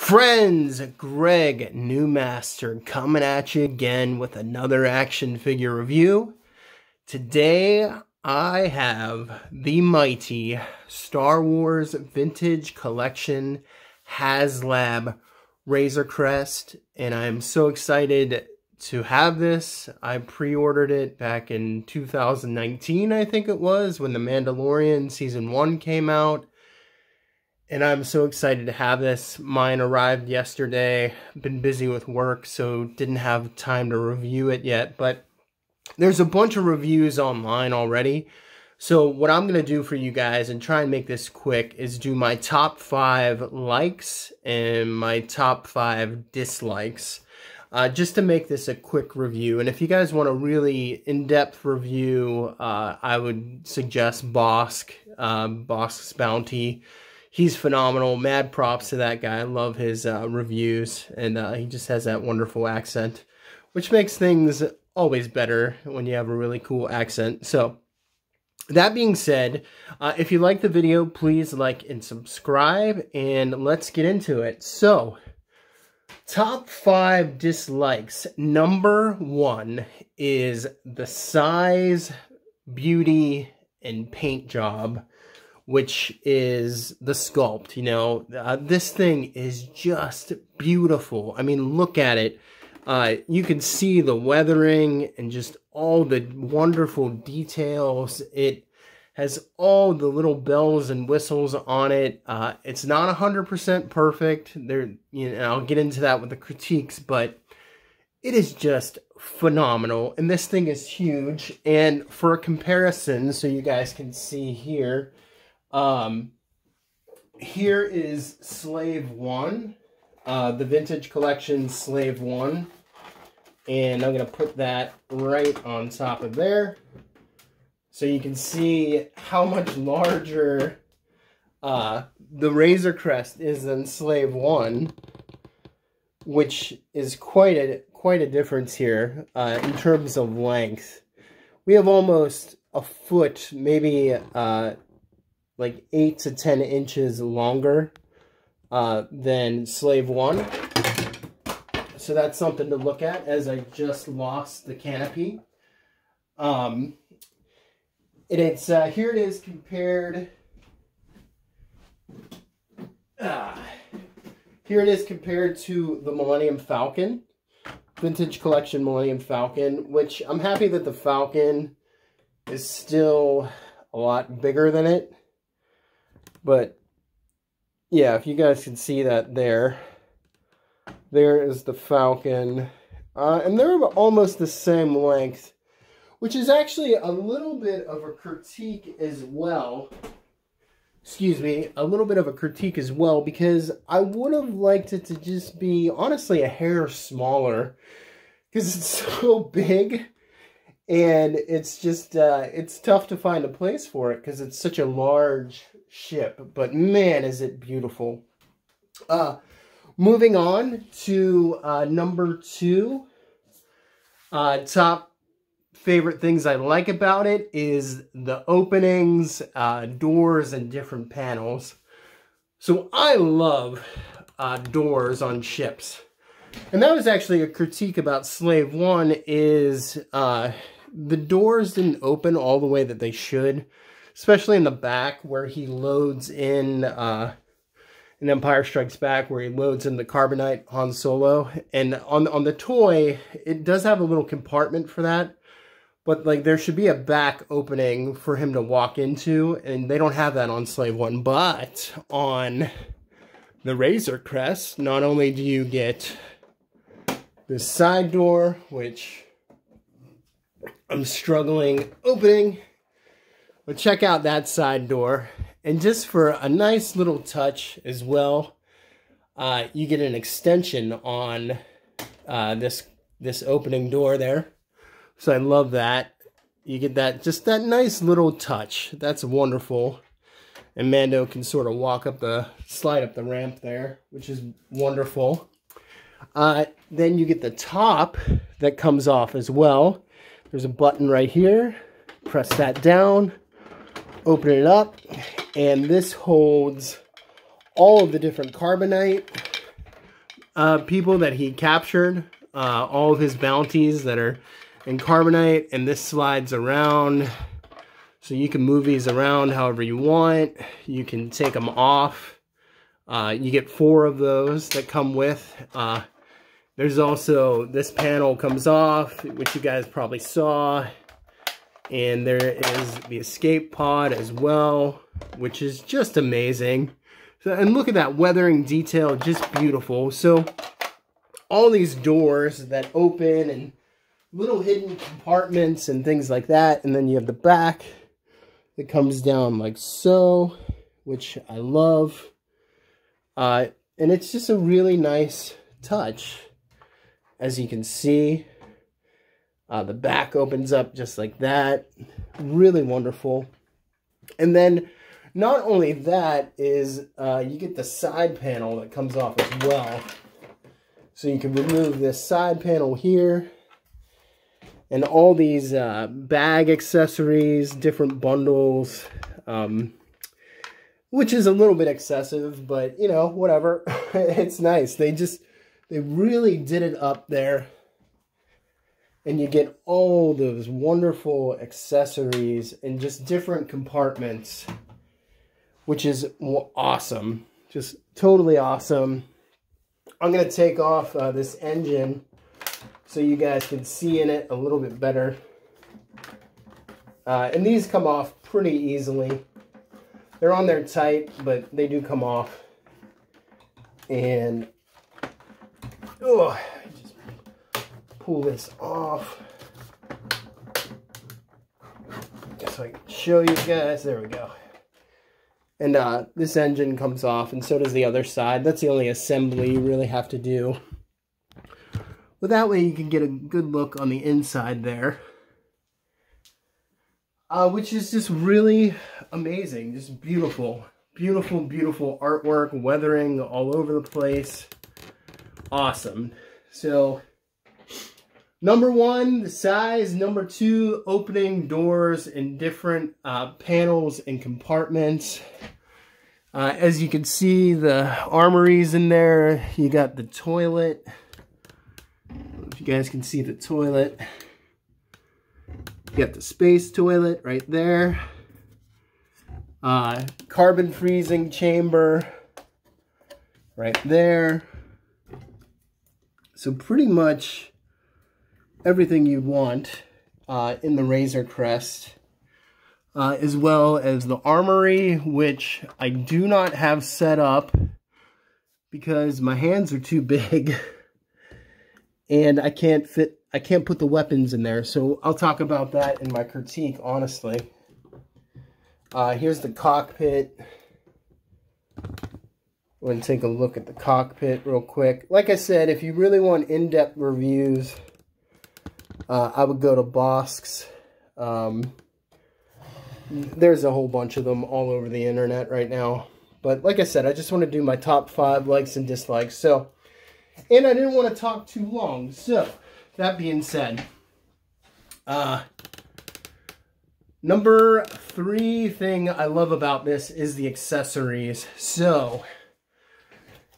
Friends, Greg Newmaster coming at you again with another action figure review. Today I have the mighty Star Wars Vintage Collection Haslab Razor Crest, and I'm so excited to have this. I pre-ordered it back in 2019, I think it was, when The Mandalorian Season 1 came out. And I'm so excited to have this. Mine arrived yesterday. Been busy with work, so didn't have time to review it yet. But there's a bunch of reviews online already. So what I'm going to do for you guys, and try and make this quick, is do my top 5 likes and my top 5 dislikes. Just to make this a quick review. And if you guys want a really in-depth review, I would suggest Bosk, Bosk's Bounty. He's phenomenal. Mad props to that guy. I love his reviews, and he just has that wonderful accent, which makes things always better when you have a really cool accent. So, that being said, if you like the video, please like and subscribe, and let's get into it. So, top 5 dislikes. Number 1 is the size, beauty, and paint job, which is the sculpt. You know, this thing is just beautiful. I mean, look at it. You can see the weathering and just all the wonderful details. It has all the little bells and whistles on it. It's not 100% perfect. I'll get into that with the critiques, but it is just phenomenal. And this thing is huge. And for a comparison, so you guys can see here, here is Slave 1, the Vintage Collection Slave 1, and I'm going to put that right on top of there, so you can see how much larger the Razor Crest is than Slave 1, which is quite a difference here, in terms of length. We have almost a foot, maybe, like 8 to 10 inches longer than Slave 1. So that's something to look at, as I just lost the canopy. And it's here it is compared. Here it is compared to the Millennium Falcon, Vintage Collection Millennium Falcon, which I'm happy that the Falcon is still a lot bigger than it. But, yeah, if you guys can see that there is the Falcon. And they're almost the same length, which is actually a little bit of a critique as well. Excuse me, a little bit of a critique as well, because I would have liked it to just be, honestly, a hair smaller, because it's so big. And it's just, it's tough to find a place for it, because it's such a large ship, but man, is it beautiful. Moving on to number 2. Top favorite things I like about it is the openings, doors, and different panels. So I love doors on ships. And that was actually a critique about Slave 1, is the doors didn't open all the way that they should. Especially in the back, where he loads in Empire Strikes Back, where he loads in the carbonite Han Solo. And on the toy, it does have a little compartment for that. But like, there should be a back opening for him to walk into, and they don't have that on Slave 1. But on the Razor Crest, not only do you get this side door, which I'm struggling opening, but check out that side door. And just for a nice little touch as well, you get an extension on this opening door there. So I love that. You get that, just that nice little touch. That's wonderful. And Mando can sort of slide up the ramp there, which is wonderful. Then you get the top that comes off as well. There's a button right here. Press that down. Open it up, and this holds all of the different carbonite people that he captured, all of his bounties that are in carbonite, and this slides around. So you can move these around however you want. You can take them off. You get 4 of those that come with. There's also, this panel comes off, which you guys probably saw. And there is the escape pod as well, which is just amazing. So, and look at that weathering detail, just beautiful. So all these doors that open and little hidden compartments and things like that. And then you have the back that comes down like so, which I love. And it's just a really nice touch. As you can see, the back opens up just like that. Really wonderful. And then not only that is you get the side panel that comes off as well. So you can remove this side panel here. And all these bag accessories, different bundles, which is a little bit excessive, but you know, whatever. It's nice. They really did it up there. And you get all those wonderful accessories in just different compartments, which is awesome. Just totally awesome. I'm going to take off this engine so you guys can see in it a little bit better. And these come off pretty easily. They're on there tight, but they do come off. And oh, just pull this off. Just so I can show you guys. There we go. And this engine comes off, and so does the other side. That's the only assembly you really have to do. But that way you can get a good look on the inside there. Which is just really amazing. Just beautiful. Beautiful, beautiful artwork. Weathering all over the place. Awesome. So, number 1, the size. Number 2, opening doors in different panels and compartments. As you can see, the armory's in there. You got the toilet. If you guys can see the toilet. You got the space toilet right there. Carbon freezing chamber right there. So pretty much everything you'd want in the Razor Crest. As well as the armory, which I do not have set up because my hands are too big. And I can't put the weapons in there, so I'll talk about that in my critique, honestly. Here's the cockpit. We're going to take a look at the cockpit real quick. Like I said, if you really want in-depth reviews, I would go to Bosk's. There's a whole bunch of them all over the internet right now. But like I said, I just want to do my top 5 likes and dislikes. So, and I didn't want to talk too long. So, that being said, number 3 thing I love about this is the accessories. So,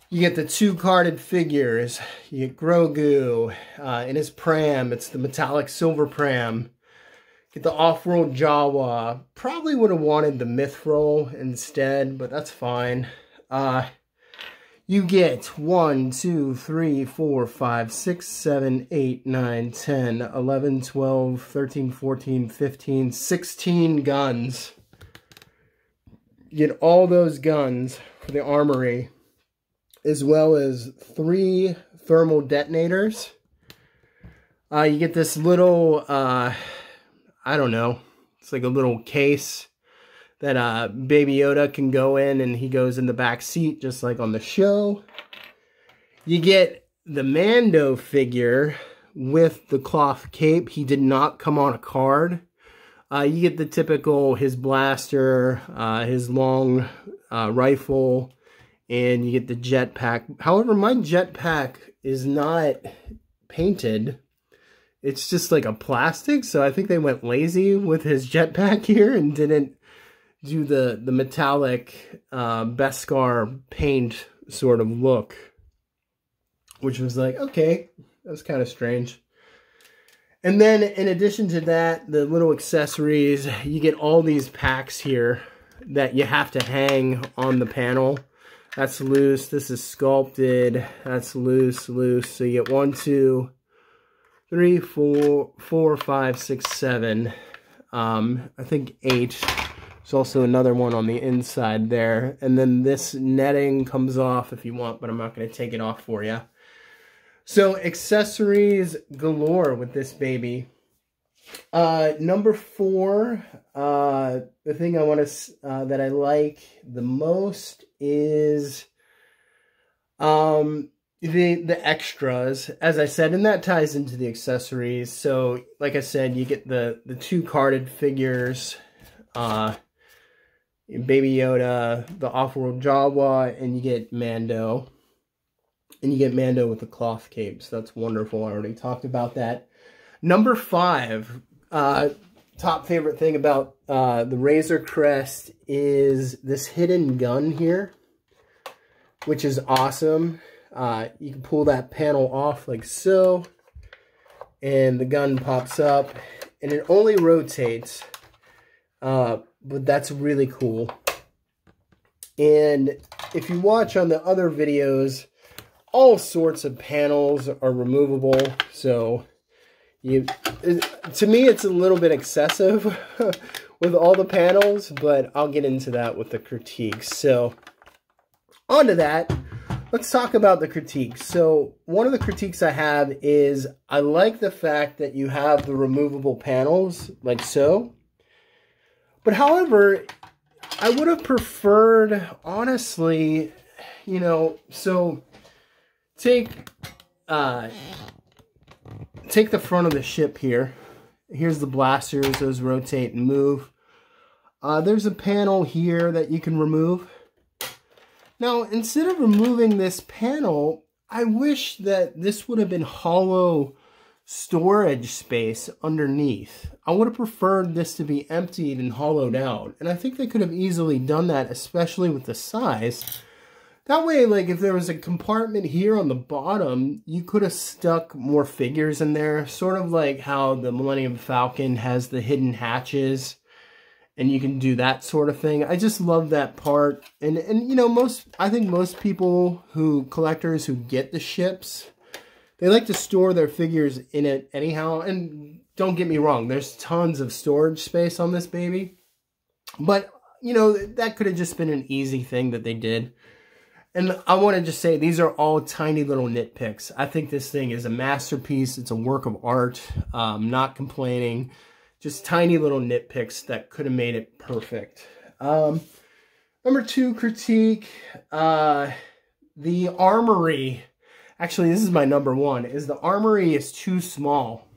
you get the 2 carded figures. You get Grogu in his pram. It's the metallic silver pram. Get the off-world Jawa. Probably would have wanted the Mithril instead, but that's fine. You get 1, 2, 3, 4, 5, 6, 7, 8, 9, 10, 11, 12, 13, 14, 15, 16 guns. You get all those guns for the armory, as well as 3 thermal detonators. You get this little, I don't know, it's like a little case that Baby Yoda can go in, and he goes in the back seat just like on the show. You get the Mando figure with the cloth cape. He did not come on a card. You get the typical, his blaster, his long rifle, and you get the jetpack. However, my jetpack is not painted. It's just like a plastic, so I think they went lazy with his jetpack here and didn't do the metallic Beskar paint sort of look. which was like, okay, that was kind of strange. And then in addition to that, the little accessories, you get all these packs here that you have to hang on the panel. That's loose. This is sculpted. That's loose, loose. So you get 1, 2, 3, 4, 5, 6, 7. I think 8. There's also another one on the inside there. And then this netting comes off if you want, but I'm not going to take it off for you. So accessories galore with this baby. Number 4, the thing I want to that I like the most is the extras, as I said, and that ties into the accessories. So like I said, you get the 2 carded figures, Baby Yoda, the Off-World Jawa, and you get Mando. And you get Mando with the cloth cape, so that's wonderful. I already talked about that. Number 5, top favorite thing about the Razor Crest is this hidden gun here, which is awesome. You can pull that panel off like so, and the gun pops up, and it only rotates, but that's really cool. And if you watch on the other videos, all sorts of panels are removable, so to me it's a little bit excessive with all the panels, but I'll get into that with the critiques. So on to that, let's talk about the critiques. So one of the critiques I have is I like the fact that you have the removable panels like so, but however, I would have preferred, honestly, you know, so take the front of the ship here. Here's the blasters, those rotate and move. There's a panel here that you can remove. Now, instead of removing this panel, I wish that this would have been hollow storage space underneath. I would have preferred this to be emptied and hollowed out. And I think they could have easily done that, especially with the size. That way, like, if there was a compartment here on the bottom, you could have stuck more figures in there. Sort of like how the Millennium Falcon has the hidden hatches. And you can do that sort of thing. I just love that part. And you know, I think most people collectors who get the ships, they like to store their figures in it anyhow. And don't get me wrong, there's tons of storage space on this baby. But, you know, that could have just been an easy thing that they did. And I want to just say, these are all tiny little nitpicks. I think this thing is a masterpiece. It's a work of art. Not complaining. Just tiny little nitpicks that could have made it perfect. Number 2 critique. The Armory. Actually, this is my number 1. Is the Armory is too small.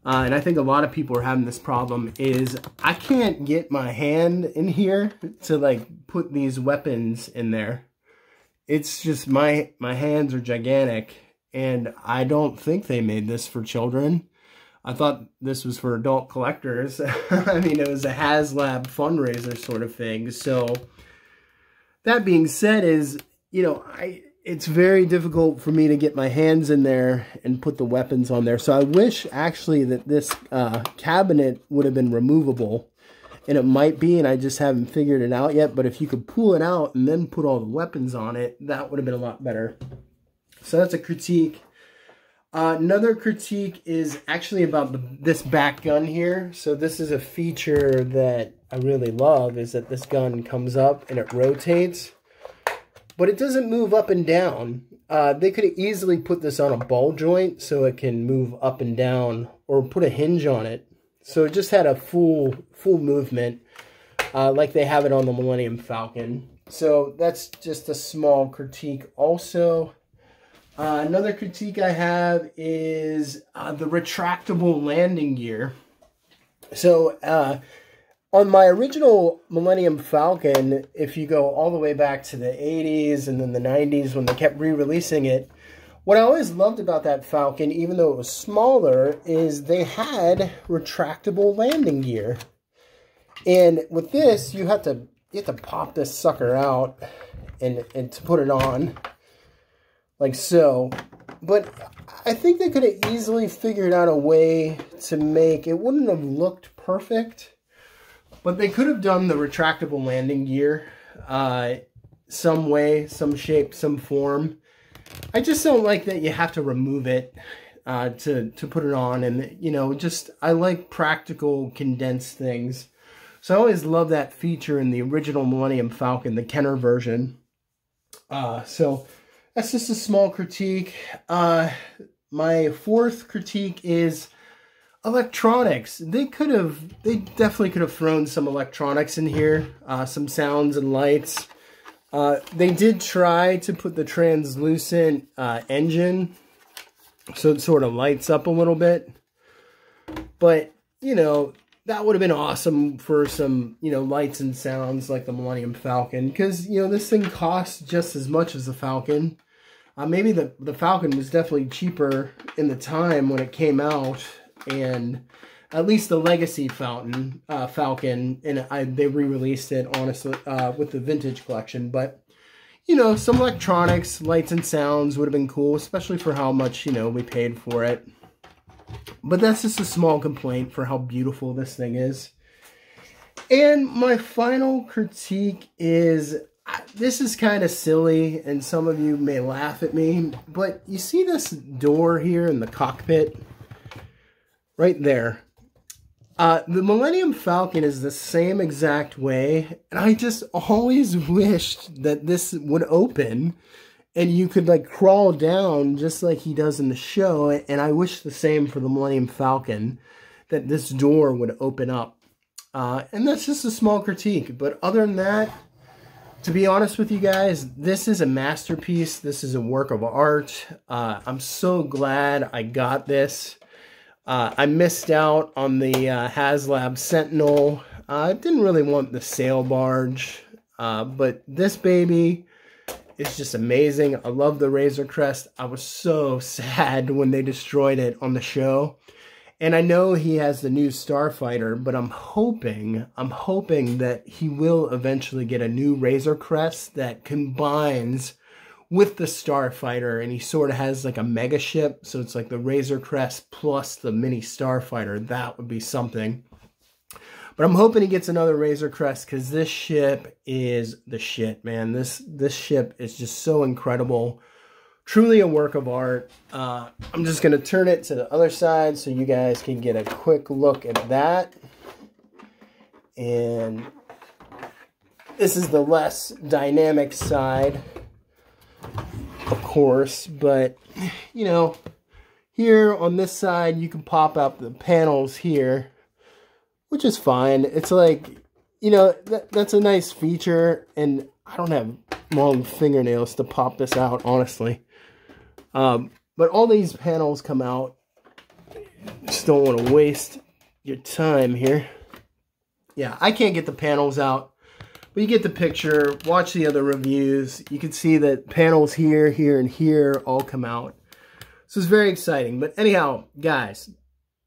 And I think a lot of people are having this problem. Is I can't get my hand in here to like put these weapons in there. It's just my hands are gigantic, and I don't think they made this for children. I thought this was for adult collectors. I mean, it was a Haslab fundraiser sort of thing. So that being said, is, you know, it's very difficult for me to get my hands in there and put the weapons on there. So I wish actually that this cabinet would have been removable. And it might be, and I just haven't figured it out yet. But if you could pull it out and then put all the weapons on it, that would have been a lot better. So that's a critique. Another critique is actually about this back gun here. So this is a feature that I really love, is that this gun comes up and it rotates. But it doesn't move up and down. They could have easily put this on a ball joint so it can move up and down, or put a hinge on it. So it just had a full movement, like they have it on the Millennium Falcon. So that's just a small critique also. Another critique I have is the retractable landing gear. So on my original Millennium Falcon, if you go all the way back to the 80s and then the 90s when they kept re-releasing it, what I always loved about that Falcon, even though it was smaller, is they had retractable landing gear. And with this, you have to pop this sucker out and to put it on. like so. But I think they could have easily figured out a way to make, it wouldn't have looked perfect, but they could have done the retractable landing gear some way, some shape, some form. I just don't like that you have to remove it to put it on. And, you know, just, I like practical, condensed things. So I always love that feature in the original Millennium Falcon, the Kenner version. So that's just a small critique. My fourth critique is electronics. They definitely could have thrown some electronics in here, some sounds and lights. They did try to put the translucent engine, so it sort of lights up a little bit. But, you know, that would have been awesome for some, you know, lights and sounds like the Millennium Falcon. Because, you know, this thing costs just as much as the Falcon. Maybe the Falcon was definitely cheaper in the time when it came out. And at least the Legacy Falcon, and they re-released it, honestly, with the Vintage Collection. But, you know, some electronics, lights and sounds would have been cool, especially for how much, you know, we paid for it. But that's just a small complaint for how beautiful this thing is. And my final critique is, this is kind of silly, and some of you may laugh at me, but you see this door here in the cockpit? Right there. The Millennium Falcon is the same exact way, and I just always wished that this would open and you could like crawl down just like he does in the show. And I wish the same for the Millennium Falcon, that this door would open up. And that's just a small critique. But other than that, to be honest with you guys, this is a masterpiece. This is a work of art. I'm so glad I got this. I missed out on the Haslab Sentinel. I didn't really want the sail barge. But this baby is just amazing. I love the Razor Crest. I was so sad when they destroyed it on the show. And I know he has the new Starfighter, but I'm hoping that he will eventually get a new Razor Crest that combines with the Starfighter, and he sort of has like a mega ship, so it's like the Razor Crest plus the mini Starfighter. That would be something. But I'm hoping he gets another Razor Crest, because this ship is the shit, man. This ship is just so incredible. Truly a work of art. I'm just going to turn it to the other side so you guys can get a quick look at that. And this is the less dynamic side, of course. But, you know, here on this side, you can pop up the panels here, which is fine. It's like, you know, that's a nice feature. And I don't have long fingernails to pop this out, honestly. But all these panels come out. Just don't want to waste your time here. Yeah, I can't get the panels out, but you get the picture. Watch the other reviews. You can see that panels here, here, and here all come out. So it's very exciting. But anyhow, guys,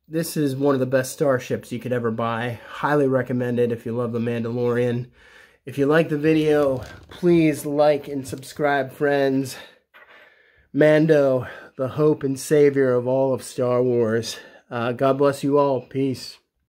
this is one of the best starships you could ever buy. Highly recommend it if you love The Mandalorian. If you like the video, please like and subscribe, friends. Mando, the hope and savior of all of Star Wars. God bless you all. Peace.